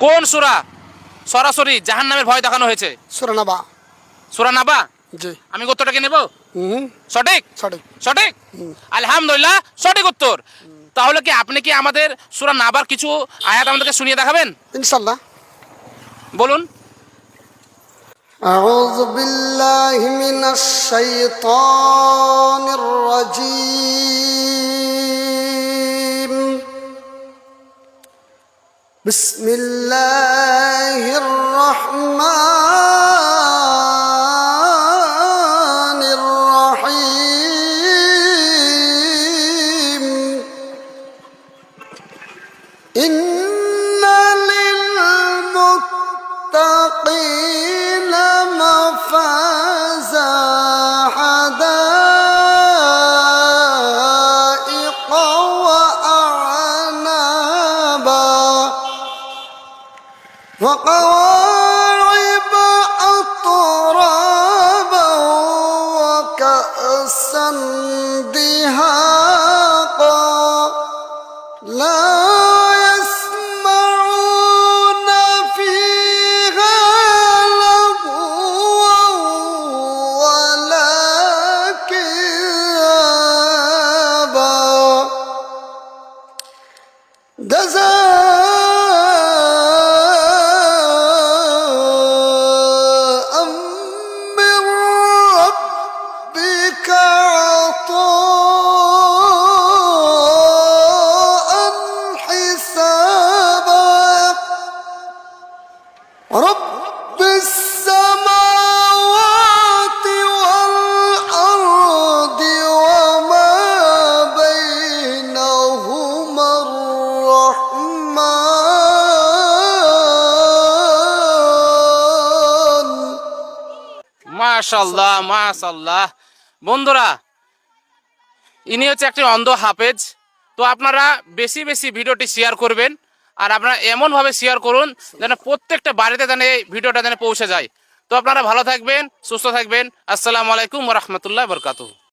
কোন সূরা সরাসরি জাহান্নামের ভয় দেখানো হয়েছে? সূরা নাবা। সূরা নাবা। জি। আমি উত্তরটাকে নেব? হুম। সঠিক সঠিক। সঠিক আলহামদুলিল্লাহ, সঠিক উত্তর। তাহলে কি আপনি কি আমাদের সূরা নাবার কিছু আয়াত আমাদেরকে শুনিয়ে দেখাবেন? ইনশাআল্লাহ। বলুন। أعوذ بالله من الشيطان الرجيم. بسم الله الرحمن الرحيم. إن للمتقين مفازا حدائق وأعنابا وكواعب أترابا وكأسا دهاقا لا يسمعون فيها لغوا ولا كذابا جزاء من ربك عطاء حسابا رب السماوات والأرض وما بينهما الرحمن. মাশাআল্লাহ মাশাআল্লাহ। বন্ধুরা, ইনি হচ্ছে একটি অন্ধ হাফেজ। তো আপনারা বেশি বেশি ভিডিওটি শেয়ার করবেন, আর আপনারা এমনভাবে শেয়ার করুন যেন প্রত্যেকটা বাড়িতে যেন এই ভিডিওটা যেন পৌঁছে যায়। তো আপনারা ভালো থাকবেন, সুস্থ থাকবেন। আসসালামু আলাইকুম ওয়া রাহমাতুল্লাহি ওয়া বারাকাতুহু।